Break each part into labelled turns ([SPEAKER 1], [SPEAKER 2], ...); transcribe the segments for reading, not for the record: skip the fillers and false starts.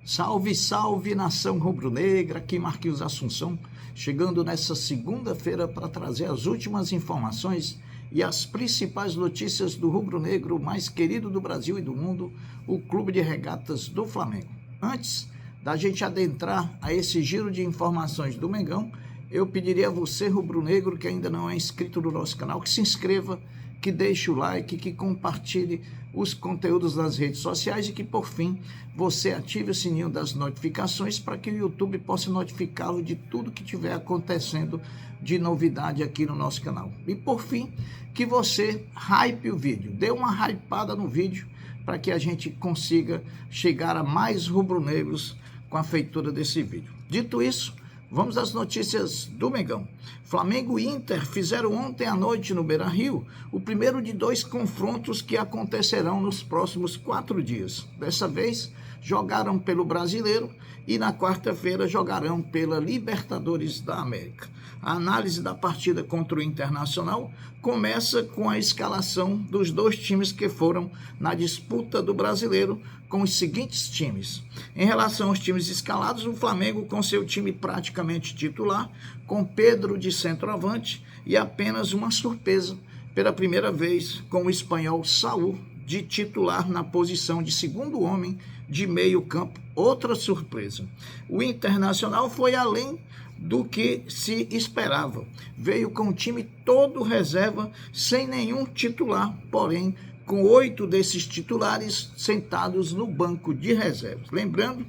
[SPEAKER 1] Salve, salve, nação rubro-negra, aqui Marquinhos Assunção, chegando nessa segunda-feira para trazer as últimas informações e as principais notícias do rubro-negro mais querido do Brasil e do mundo, o Clube de Regatas do Flamengo. Antes da gente adentrar a esse giro de informações do Mengão, eu pediria a você, rubro-negro, que ainda não é inscrito no nosso canal, que se inscreva, que deixe o like, que compartilhe os conteúdos nas redes sociais e que, por fim, você ative o sininho das notificações para que o YouTube possa notificá-lo de tudo que estiver acontecendo de novidade aqui no nosso canal. E, por fim, que você hype o vídeo, dê uma hypada no vídeo para que a gente consiga chegar a mais rubro-negros com a feitura desse vídeo. Dito isso, vamos às notícias do Mengão. Flamengo e Inter fizeram ontem à noite no Beira-Rio o primeiro de dois confrontos que acontecerão nos próximos 4 dias. Dessa vez, jogaram pelo Brasileiro e na quarta-feira jogarão pela Libertadores da América. A análise da partida contra o Internacional começa com a escalação dos dois times que foram na disputa do Brasileiro, com os seguintes times. Em relação aos times escalados, o Flamengo com seu time praticamente titular, com Pedro de centroavante e apenas uma surpresa, pela primeira vez com o espanhol Saúl de titular na posição de segundo homem de meio campo, outra surpresa. O Internacional foi além do que se esperava. Veio com o time todo reserva, sem nenhum titular, porém com 8 desses titulares sentados no banco de reservas. Lembrando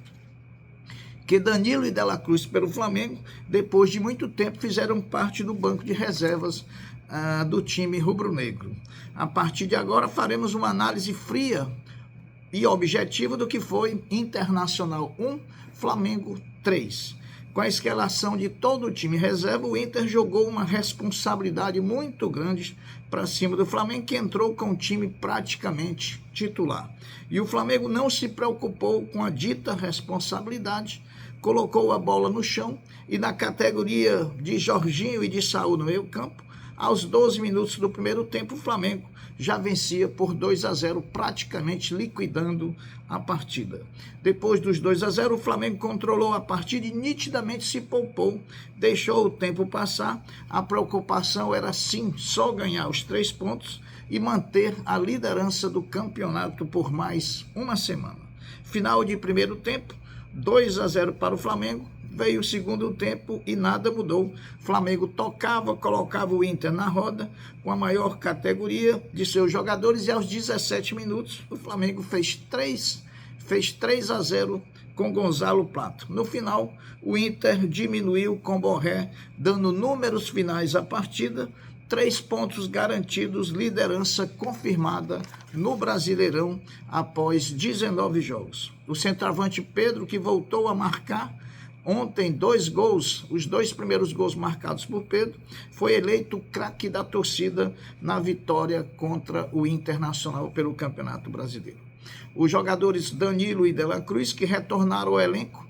[SPEAKER 1] que Danilo e Dela Cruz pelo Flamengo, depois de muito tempo, fizeram parte do banco de reservas do time rubro-negro. A partir de agora faremos uma análise fria e objetiva do que foi Internacional 1, Flamengo 3. Com a escalação de todo o time reserva, o Inter jogou uma responsabilidade muito grande para cima do Flamengo, que entrou com o time praticamente titular. E o Flamengo não se preocupou com a dita responsabilidade, colocou a bola no chão e na categoria de Jorginho e de Saúl no meio campo, aos 12 minutos do primeiro tempo, o Flamengo já vencia por 2-0, praticamente liquidando a partida. Depois dos 2-0, o Flamengo controlou a partida e nitidamente se poupou, deixou o tempo passar. A preocupação era sim só ganhar os 3 pontos e manter a liderança do campeonato por mais uma semana. Final de primeiro tempo, 2-0 para o Flamengo. Veio o segundo tempo e nada mudou. O Flamengo tocava, colocava o Inter na roda com a maior categoria de seus jogadores e aos 17 minutos o Flamengo fez 3-0 com Gonzalo Plato. No final, o Inter diminuiu com Borré, dando números finais à partida, 3 pontos garantidos, liderança confirmada no Brasileirão após 19 jogos. O centroavante Pedro, que voltou a marcar ontem 2 gols, os 2 primeiros gols marcados por Pedro, foi eleito craque da torcida na vitória contra o Internacional pelo Campeonato Brasileiro. Os jogadores Danilo e Dela Cruz, que retornaram ao elenco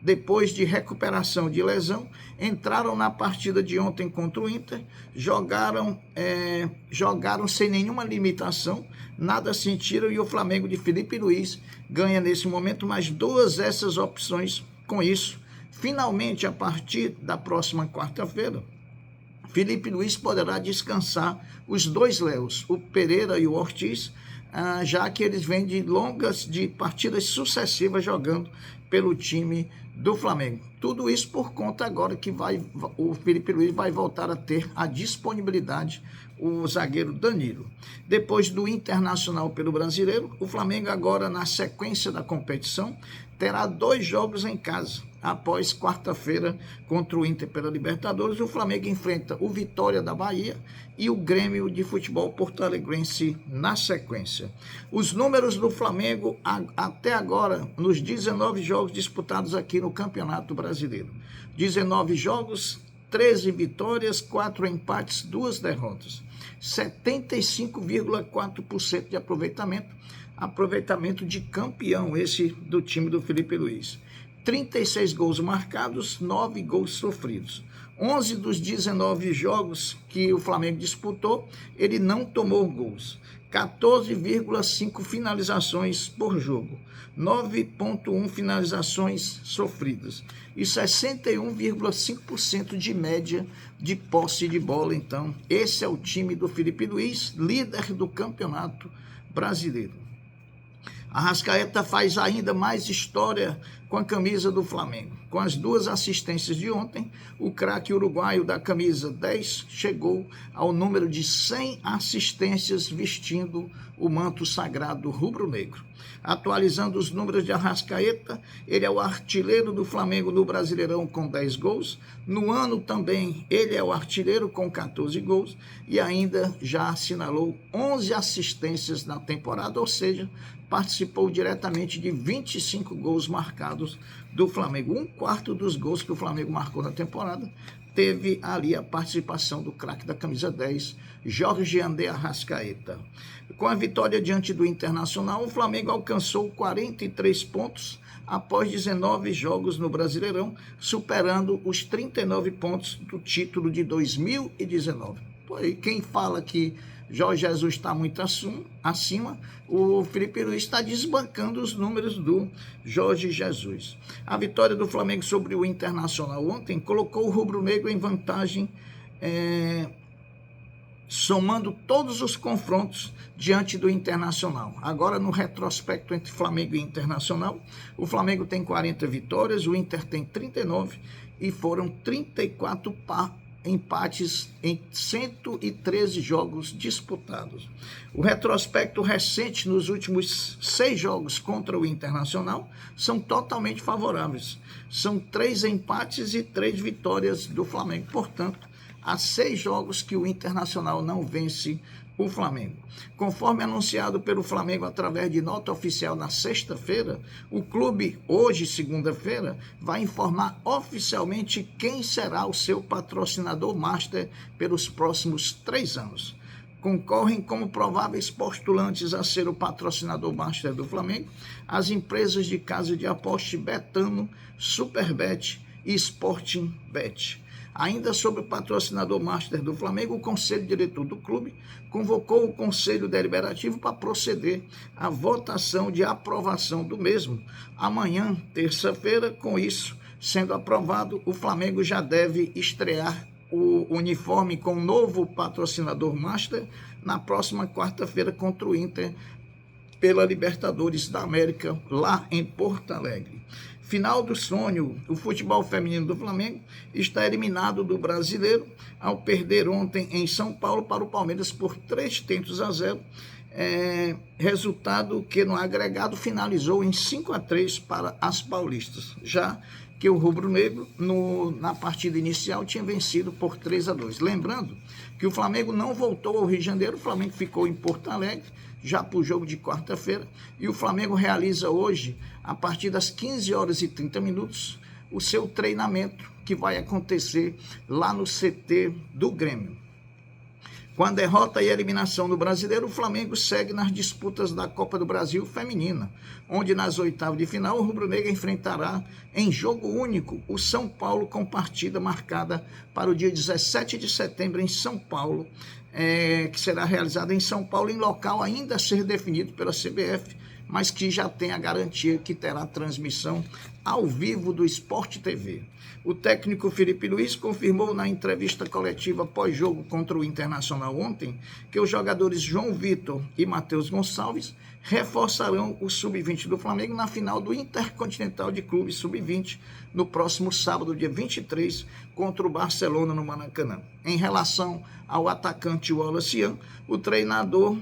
[SPEAKER 1] depois de recuperação de lesão, entraram na partida de ontem contra o Inter, jogaram sem nenhuma limitação, nada sentiram e o Flamengo de Felipe Luiz ganha nesse momento mais 2 dessas opções. Com isso, finalmente a partir da próxima quarta-feira, Felipe Luiz poderá descansar os 2 Léos, o Pereira e o Ortiz, já que eles vêm de partidas sucessivas jogando pelo time do Flamengo. Tudo isso por conta agora que o Felipe Luiz vai voltar a ter a disponibilidade, o zagueiro Danilo. Depois do Internacional pelo Brasileiro, o Flamengo agora, na sequência da competição, terá 2 jogos em casa. Após quarta-feira, contra o Inter pela Libertadores, o Flamengo enfrenta o Vitória da Bahia e o Grêmio de Futebol Porto-Alegrense na sequência. Os números do Flamengo até agora, nos 19 jogos disputados aqui no Campeonato Brasileiro. 19 jogos, 13 vitórias, 4 empates, 2 derrotas. 75,4% de aproveitamento de campeão, esse do time do Felipe Luiz. 36 gols marcados, 9 gols sofridos. 11 dos 19 jogos que o Flamengo disputou, ele não tomou gols. 14,5 finalizações por jogo, 9,1 finalizações sofridas e 61,5% de média de posse de bola. Então, esse é o time do Felipe Luiz, líder do Campeonato Brasileiro. Arrascaeta faz ainda mais história com a camisa do Flamengo. Com as 2 assistências de ontem, o craque uruguaio da camisa 10 chegou ao número de 100 assistências vestindo o manto sagrado rubro-negro. Atualizando os números de Arrascaeta, ele é o artilheiro do Flamengo no Brasileirão com 10 gols. No ano também ele é o artilheiro com 14 gols e ainda já assinalou 11 assistências na temporada, ou seja, participou diretamente de 25 gols marcados do Flamengo. 1/4 dos gols que o Flamengo marcou na temporada teve ali a participação do craque da camisa 10, Jorge André Arrascaeta. Com a vitória diante do Internacional, o Flamengo alcançou 43 pontos após 19 jogos no Brasileirão, superando os 39 pontos do título de 2019. E quem fala que Jorge Jesus está muito acima, o Felipe Luiz está desbancando os números do Jorge Jesus. A vitória do Flamengo sobre o Internacional ontem colocou o rubro-negro em vantagem, somando todos os confrontos diante do Internacional. Agora, no retrospecto entre Flamengo e Internacional, o Flamengo tem 40 vitórias, o Inter tem 39 e foram 34 empates em 113 jogos disputados. O retrospecto recente nos últimos 6 jogos contra o Internacional são totalmente favoráveis. São 3 empates e 3 vitórias do Flamengo. Portanto, há 6 jogos que o Internacional não vence o Flamengo. Conforme anunciado pelo Flamengo através de nota oficial na sexta-feira, o clube, hoje, segunda-feira, vai informar oficialmente quem será o seu patrocinador master pelos próximos 3 anos. Concorrem como prováveis postulantes a ser o patrocinador master do Flamengo as empresas de casa de aposta Betano, Superbet e Sporting Bet. Ainda sobre o patrocinador master do Flamengo, o Conselho Diretor do clube convocou o Conselho Deliberativo para proceder à votação de aprovação do mesmo. Amanhã, terça-feira, com isso sendo aprovado, o Flamengo já deve estrear o uniforme com o novo patrocinador master na próxima quarta-feira contra o Inter pela Libertadores da América, lá em Porto Alegre. Final do sonho, o futebol feminino do Flamengo está eliminado do Brasileiro ao perder ontem em São Paulo para o Palmeiras por 3-0, resultado que no agregado finalizou em 5-3 para as paulistas, já que o rubro-negro na partida inicial tinha vencido por 3-2. Lembrando que o Flamengo não voltou ao Rio de Janeiro, o Flamengo ficou em Porto Alegre, já para o jogo de quarta-feira, e o Flamengo realiza hoje, a partir das 15h30, o seu treinamento, que vai acontecer lá no CT do Grêmio. Com a derrota e eliminação do Brasileiro, o Flamengo segue nas disputas da Copa do Brasil feminina, onde nas oitavas de final o rubro-negro enfrentará em jogo único o São Paulo, com partida marcada para o dia 17 de setembro em São Paulo, que será realizada em São Paulo, em local ainda a ser definido pela CBF, mas que já tem a garantia que terá transmissão ao vivo do Sport TV. O técnico Felipe Luiz confirmou na entrevista coletiva pós-jogo contra o Internacional ontem que os jogadores João Vitor e Matheus Gonçalves reforçarão o Sub-20 do Flamengo na final do Intercontinental de Clubes Sub-20 no próximo sábado, dia 23, contra o Barcelona no Maracanã. Em relação ao atacante Wallace Ian, o treinador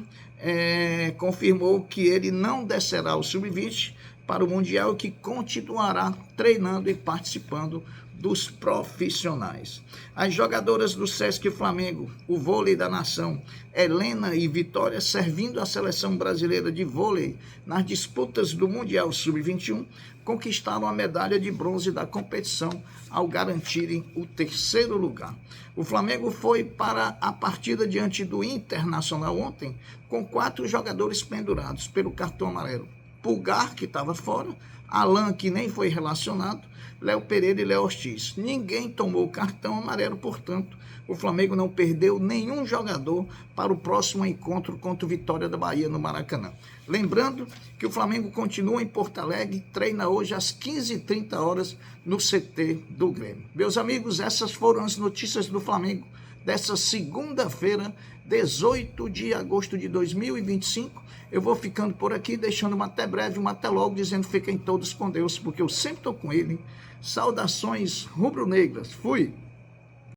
[SPEAKER 1] confirmou que ele não descerá ao Sub-20 para o Mundial, que continuará treinando e participando dos profissionais. As jogadoras do Sesc Flamengo, o vôlei da nação, Helena e Vitória, servindo a seleção brasileira de vôlei nas disputas do Mundial Sub-21, conquistaram a medalha de bronze da competição ao garantirem o 3º lugar. O Flamengo foi para a partida diante do Internacional ontem com 4 jogadores pendurados pelo cartão amarelo. Pulgar, que estava fora, Alan, que nem foi relacionado, Léo Pereira e Léo Ortiz. Ninguém tomou cartão amarelo, portanto, o Flamengo não perdeu nenhum jogador para o próximo encontro contra o Vitória da Bahia no Maracanã. Lembrando que o Flamengo continua em Porto Alegre, treina hoje às 15h30 no CT do Grêmio. Meus amigos, essas foram as notícias do Flamengo dessa segunda-feira, 18 de agosto de 2025. Eu vou ficando por aqui, deixando uma até breve, uma até logo, dizendo fiquem todos com Deus, porque eu sempre estou com ele. Saudações rubro-negras. Fui!